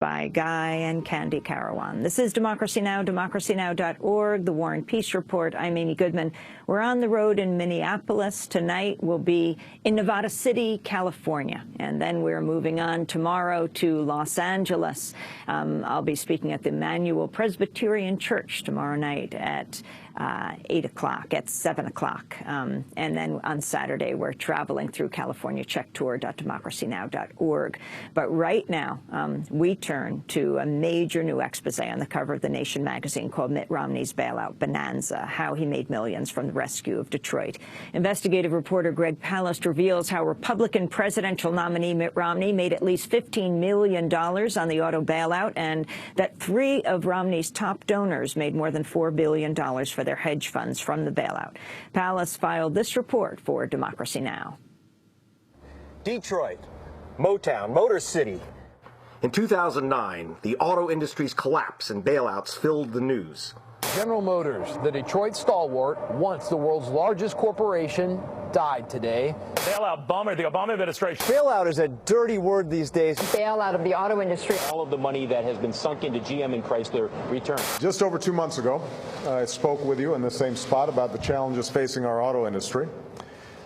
By Guy and Candy Carawan. This is Democracy Now!, democracynow.org, The War and Peace Report. I'm Amy Goodman. We're on the road in Minneapolis. Tonight we'll be in Nevada City, California. And then we're moving on tomorrow to Los Angeles. I'll be speaking at the Emmanuel Presbyterian Church tomorrow night at 8 o'clock, at 7 o'clock. And then on Saturday, we're traveling through California. Check tour.democracynow.org. But right now, we turn to a major new expose on the cover of The Nation magazine called Mitt Romney's Bailout Bonanza, how he made millions from the rescue of Detroit. Investigative reporter Greg Palast reveals how Republican presidential nominee Mitt Romney made at least $15 million on the auto bailout, and that 3 of Romney's top donors made more than $4 billion for their hedge funds from the bailout. Palast filed this report for Democracy Now! Detroit, Motown, Motor City. In 2009, the auto industry's collapse and bailouts filled the news. General Motors, the Detroit stalwart, once the world's largest corporation, died today. Bailout bummer, the Obama administration. Bailout is a dirty word these days. Bailout of the auto industry. All of the money that has been sunk into GM and Chrysler returned. Just over 2 months ago, I spoke with you in the same spot about the challenges facing our auto industry,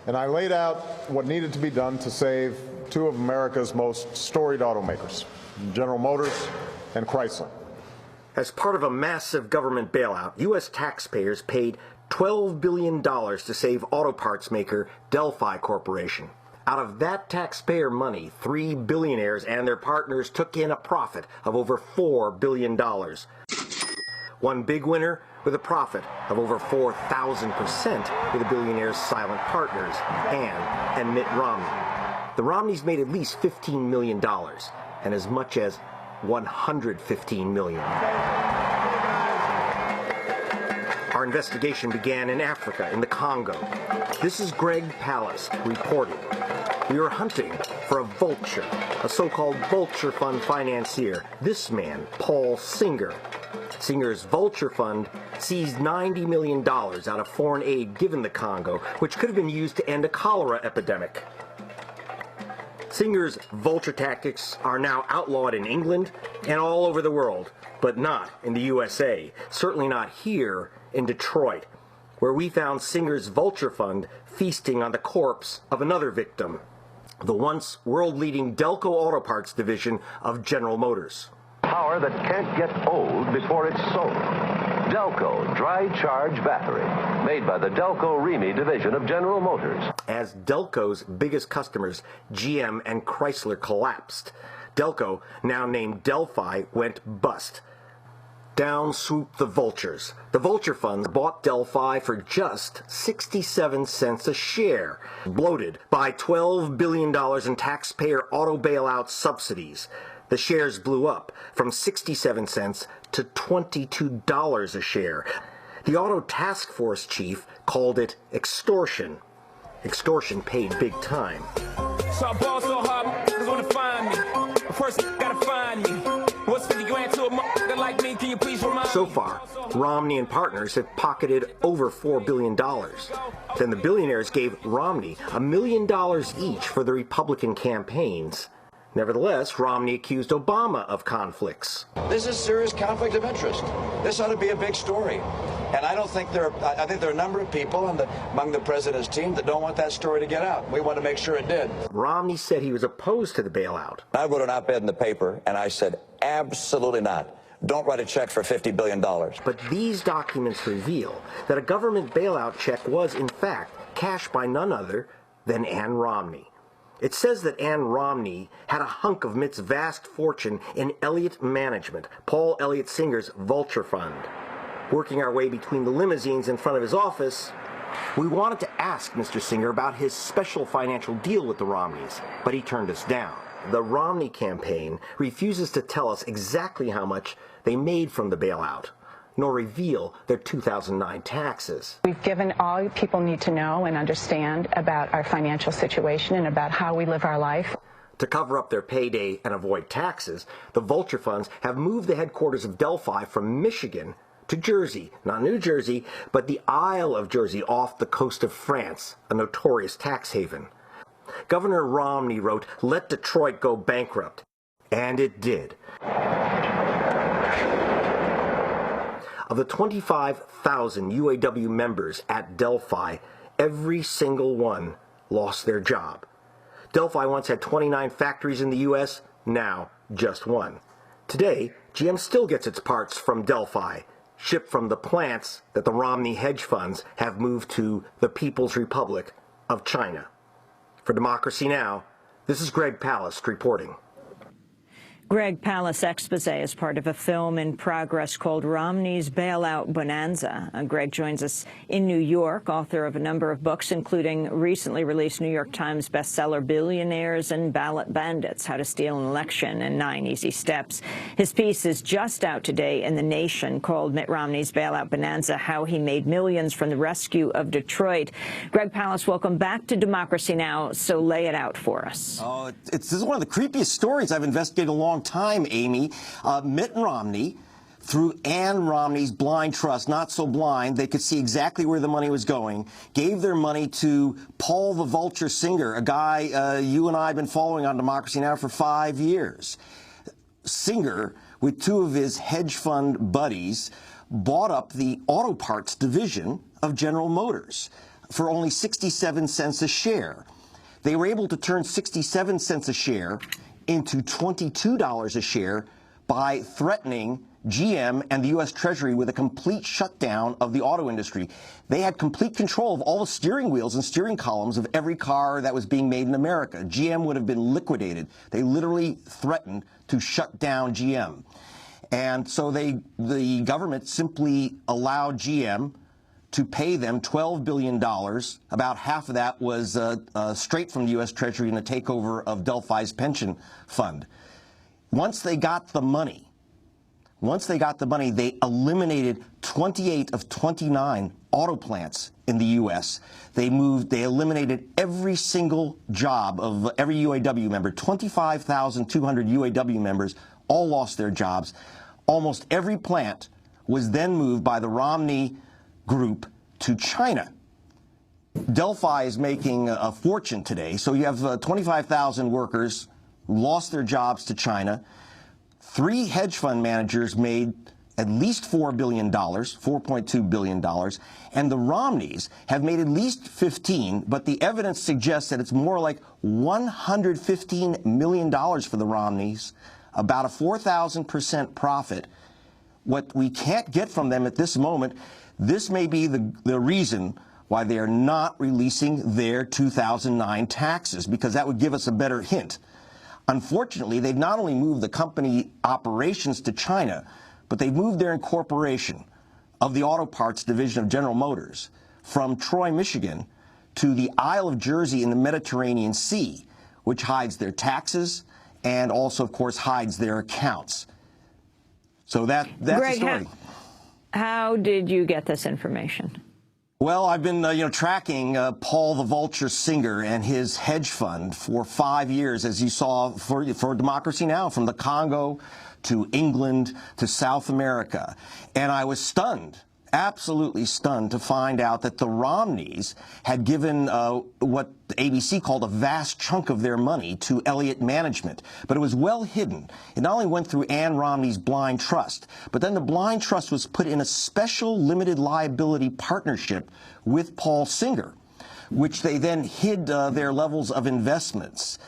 and I laid out what needed to be done to save 2 of America's most storied automakers, General Motors and Chrysler. As part of a massive government bailout, U.S. taxpayers paid $12 billion to save auto parts maker Delphi Corporation. Out of that taxpayer money, 3 billionaires and their partners took in a profit of over $4 billion. One big winner with a profit of over 4,000% with the billionaires' silent partners, Ann and Mitt Romney. The Romneys made at least $15 million, and as much as $115 million. Our investigation began in Africa, in the Congo. This is Greg Palast reporting. We were hunting for a vulture, a so-called vulture fund financier. This man, Paul Singer. Singer's vulture fund seized $90 million out of foreign aid given the Congo, which could have been used to end a cholera epidemic. Singer's vulture tactics are now outlawed in England and all over the world, but not in the USA, certainly not here in Detroit, where we found Singer's vulture fund feasting on the corpse of another victim, the once world-leading Delco Auto Parts division of General Motors. Power that can't get old before it's sold. Delco Dry Charge Battery, made by the Delco Remy division of General Motors. As Delco's biggest customers, GM and Chrysler, collapsed, Delco, now named Delphi, went bust. Down swooped the vultures. The vulture funds bought Delphi for just 67 cents a share, bloated by $12 billion in taxpayer auto bailout subsidies. The shares blew up from 67 cents to $22 a share. The auto task force chief called it extortion. Extortion paid big time. So I ball so hard, motherfuckers wanna find me. First, gotta find me. What's 50 grand to a motherfucker like me? Can you please remind me? So far, Romney and partners have pocketed over $4 billion. Then the billionaires gave Romney $1 million each for the Republican campaigns. Nevertheless, Romney accused Obama of conflicts. This is serious conflict of interest. This ought to be a big story. And I think there are a number of people among the president's team that don't want that story to get out. We want to make sure it did. Romney said he was opposed to the bailout. I wrote an op-ed in the paper, and I said, absolutely not. Don't write a check for $50 billion. But these documents reveal that a government bailout check was, in fact, cashed by none other than Ann Romney. It says that Ann Romney had a hunk of Mitt's vast fortune in Elliott Management, Paul Elliott Singer's vulture fund. Working our way between the limousines in front of his office, we wanted to ask Mr. Singer about his special financial deal with the Romneys, but he turned us down. The Romney campaign refuses to tell us exactly how much they made from the bailout, nor reveal their 2009 taxes. We've given all people need to know and understand about our financial situation and about how we live our life. To cover up their payday and avoid taxes, the vulture funds have moved the headquarters of Delphi from Michigan to Jersey, not New Jersey, but the Isle of Jersey off the coast of France, a notorious tax haven. Governor Romney wrote, "Let Detroit go bankrupt." And it did. Of the 25,000 UAW members at Delphi, every single one lost their job. Delphi once had 29 factories in the U.S., now just one. Today, GM still gets its parts from Delphi, shipped from the plants that the Romney hedge funds have moved to the People's Republic of China. For Democracy Now!, this is Greg Palast reporting. Greg Palast expose is part of a film in progress called Romneys Bailout Bonanza. Greg joins us in New York, author of a number of books, including recently released New York Times bestseller Billionaires Ballot Bandits, How to Steal an Election and 9 Easy Steps. His piece is just out today in The Nation, called Mitt Romney's Bailout Bonanza, How He Made Millions from the Rescue of Detroit. Greg Palast, welcome back to Democracy Now!, so lay it out for us. Oh, this is one of the creepiest stories I've investigated a long time, Amy. Mitt Romney, through Ann Romney's blind trust, not so blind, they could see exactly where the money was going, gave their money to Paul the Vulture Singer, a guy you and I have been following on Democracy Now! For 5 years. Singer, with 2 of his hedge fund buddies, bought up the auto parts division of General Motors for only 67 cents a share. They were able to turn 67 cents a share into $22 a share by threatening GM and the U.S. Treasury with a complete shutdown of the auto industry. They had complete control of all the steering wheels and steering columns of every car that was being made in America. GM would have been liquidated. They literally threatened to shut down GM. And so the government simply allowed GM to pay them $12 billion. About half of that was straight from the U.S. Treasury in the takeover of Delphi's pension fund. Once they got the money, they eliminated 28 of 29 auto plants in the U.S. They eliminated every single job of every UAW member. 25,200 UAW members all lost their jobs. Almost every plant was then moved by the Romney group to China. Delphi is making a fortune today. So you have 25,000 workers who lost their jobs to China. 3 hedge fund managers made at least $4 billion, $4.2 billion, and the Romneys have made at least 15, but the evidence suggests that it's more like $115 million for the Romneys, about a 4,000% profit. What we can't get from them at this moment, this may be the reason why they are not releasing their 2009 taxes, because that would give us a better hint. Unfortunately, they've not only moved the company operations to China, but they've moved their incorporation of the auto parts division of General Motors from Troy, Michigan, to the Isle of Jersey in the Mediterranean Sea, which hides their taxes and also, of course, hides their accounts. So that's Greg, the story. How did you get this information? Well, I've been tracking Paul the Vulture Singer and his hedge fund for 5 years, as you saw for Democracy Now!, from the Congo to England to South America. And I was stunned, absolutely stunned, to find out that the Romneys had given what ABC called a vast chunk of their money to Elliott Management. But it was well hidden. It not only went through Ann Romney's blind trust, but then the blind trust was put in a special limited liability partnership with Paul Singer, which they then hid their levels of investments.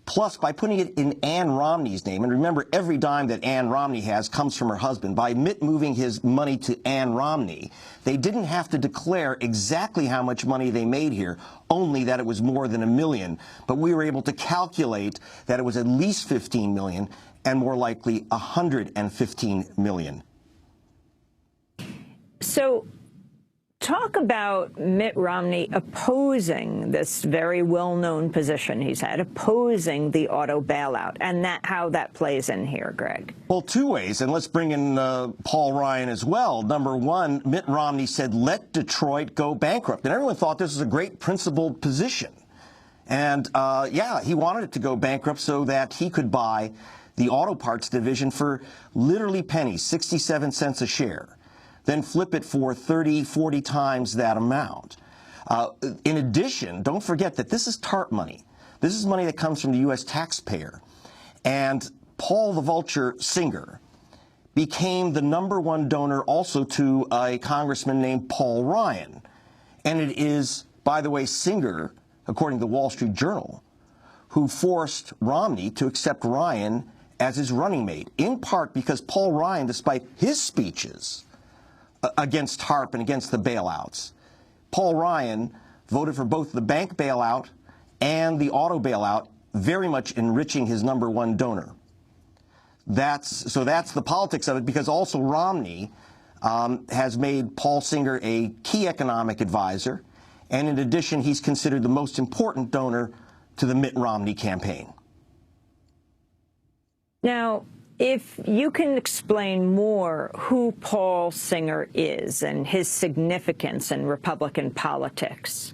Plus, by putting it in Ann Romney's name, and remember, every dime that Ann Romney has comes from her husband, by Mitt moving his money to Ann Romney, they didn't have to declare exactly how much money they made here, only that it was more than $1 million. But we were able to calculate that it was at least $15 million, and more likely $115 million. So talk about Mitt Romney opposing this very well-known position he's had, opposing the auto bailout, and how that plays in here, Greg. Well, 2 ways, and let's bring in Paul Ryan as well. Number one, Mitt Romney said, let Detroit go bankrupt. And everyone thought this was a great principled position. And, yeah, he wanted it to go bankrupt so that he could buy the auto parts division for literally pennies, 67 cents a share. Then flip it for 30, 40 times that amount. In addition, don't forget that this is TARP money. This is money that comes from the U.S. taxpayer. And Paul the Vulture Singer became the #1 donor also to a congressman named Paul Ryan. And it is, by the way, Singer, according to the Wall Street Journal, who forced Romney to accept Ryan as his running mate, in part because Paul Ryan, despite his speeches against HARP and against the bailouts, Paul Ryan voted for both the bank bailout and the auto bailout, very much enriching his #1 donor. So that's the politics of it, because also Romney has made Paul Singer a key economic advisor, and in addition, he's considered the most important donor to the Mitt Romney campaign. Now, if you can explain more who Paul Singer is and his significance in Republican politics.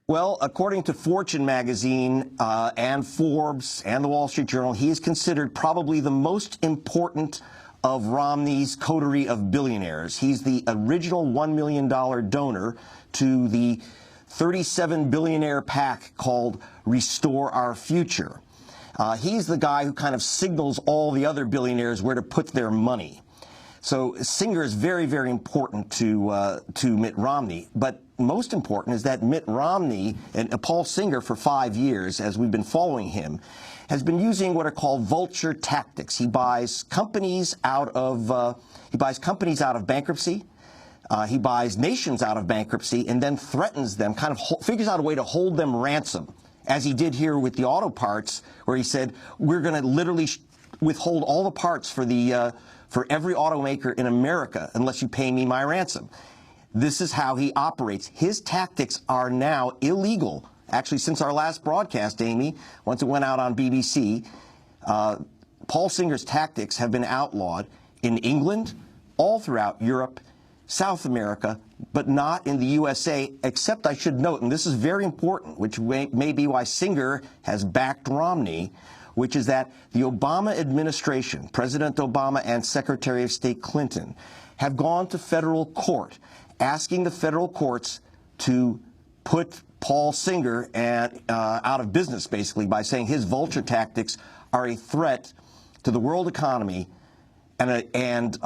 Well, according to Fortune magazine and Forbes and the Wall Street Journal, he is considered probably the most important of Romney's coterie of billionaires. He's the original $1 million donor to the 37 billionaire pack called Restore Our Future. He's the guy who kind of signals all the other billionaires where to put their money. So Singer is very, very important to Mitt Romney. But most important is that Mitt Romney and Paul Singer, for 5 years, as we've been following him, has been using what are called vulture tactics. He buys companies out of bankruptcy. He buys nations out of bankruptcy and then threatens them, kind of figures out a way to hold them ransom, as he did here with the auto parts, where he said, we're going to literally withhold all the parts for every automaker in America unless you pay me my ransom. This is how he operates. His tactics are now illegal. Actually, since our last broadcast, Amy, once it went out on BBC, Paul Singer's tactics have been outlawed in England, all throughout Europe, South America, but not in the USA, except I should note, and this is very important, which may be why Singer has backed Romney, which is that the Obama administration, President Obama and Secretary of State Clinton, have gone to federal court, asking the federal courts to put Paul Singer out of business, basically, by saying his vulture tactics are a threat to the world economy and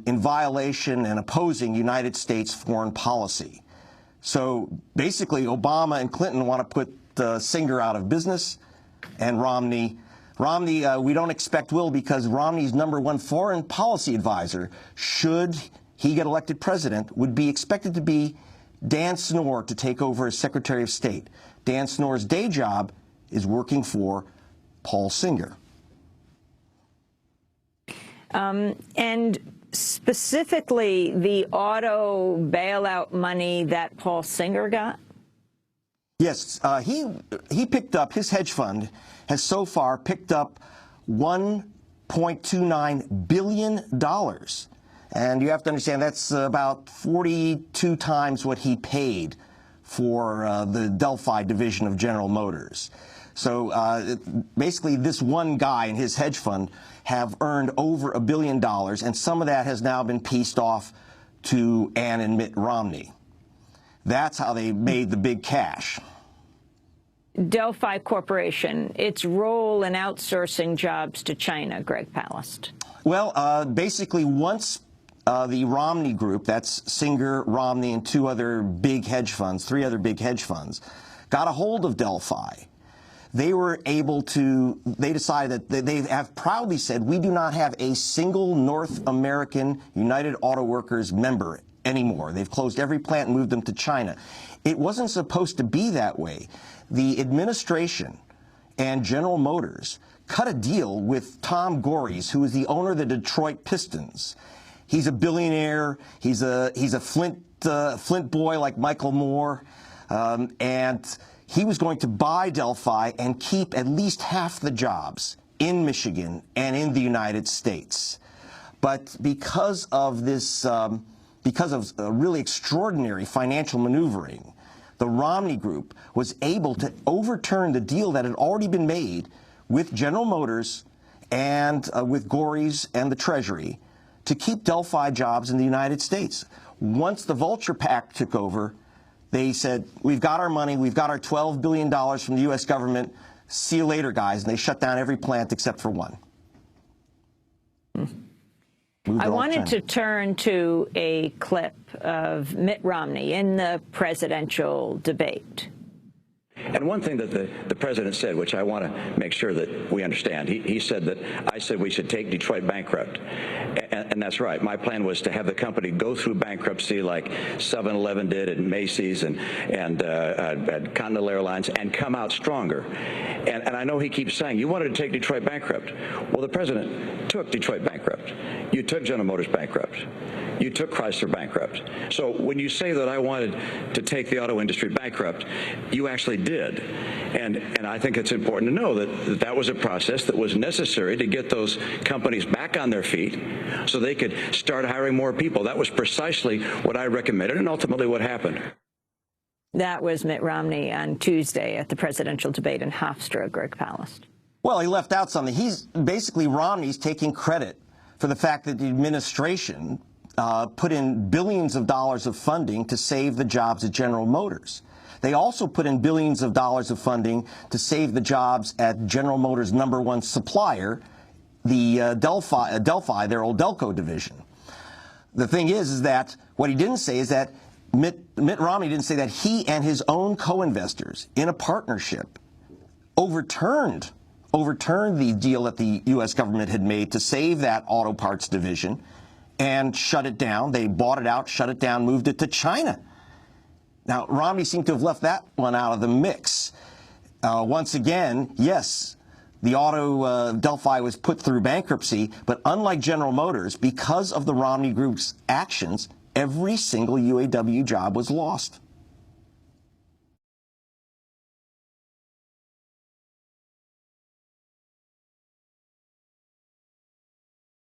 in violation and opposing United States foreign policy. So basically, Obama and Clinton want to put Singer out of business, and Romney, we don't expect will, because Romney's #1 foreign policy advisor, should he get elected president, would be expected to be Dan Snow to take over as Secretary of State. Dan Snow's day job is working for Paul Singer. And specifically, the auto bailout money that Paul Singer got? Yes, he picked up, his hedge fund has so far picked up $1.29 billion. And you have to understand that's about 42 times what he paid for the Delphi division of General Motors. So basically, this one guy and his hedge fund have earned over $1 billion, and some of that has now been pieced off to Ann and Mitt Romney. That's how they made the big cash. Delphi Corporation, its role in outsourcing jobs to China, Greg Palast. Well, basically, once the Romney group, that's Singer, Romney, and three other big hedge funds, got a hold of Delphi, they were able to, they decided that they have proudly said, we do not have a single North American United Auto Workers member anymore. They've closed every plant and moved them to China. It wasn't supposed to be that way. The administration and General Motors cut a deal with Tom Gories, who is the owner of the Detroit Pistons. He's a billionaire. He's a Flint boy like Michael Moore, and he was going to buy Delphi and keep at least half the jobs in Michigan and in the United States. But because of this, because of really extraordinary financial maneuvering, the Romney Group was able to overturn the deal that had already been made with General Motors and with Gories and the Treasury to keep Delphi jobs in the United States. Once the Vulture Pact took over, they said, we've got our money, we've got our $12 billion from the U.S. government, see you later, guys, and they shut down every plant except for one. moved I it off wanted China. to turn to a clip of Mitt Romney in the presidential debate. And one thing that the president said, which I want to make sure that we understand, he said that I said we should take Detroit bankrupt. And that's right. My plan was to have the company go through bankruptcy like 7-Eleven did and Macy's and Continental Airlines and come out stronger. And I know he keeps saying, you wanted to take Detroit bankrupt. Well, the president took Detroit bankrupt. You took General Motors bankrupt. You took Chrysler bankrupt. So when you say that I wanted to take the auto industry bankrupt, you actually did. And I think it's important to know that that was a process that was necessary to get those companies back on their feet so they could start hiring more people. That was precisely what I recommended and ultimately what happened. That was Mitt Romney on Tuesday at the presidential debate in Hofstra. Greg Palast. Well, he left out something. He's basically, Romney's taking credit for the fact that the administration put in billions of dollars of funding to save the jobs at General Motors. They also put in billions of dollars of funding to save the jobs at General Motors' #1 supplier, the Delphi, their old Delco division. The thing is that what he didn't say is that Mitt Romney didn't say that he and his own co-investors in a partnership overturned the deal that the U.S. government had made to save that auto parts division and shut it down. They bought it out, shut it down, moved it to China. Now, Romney seemed to have left that one out of the mix. Once again, yes, the auto Delphi was put through bankruptcy, but unlike General Motors, because of the Romney Group's actions, every single UAW job was lost.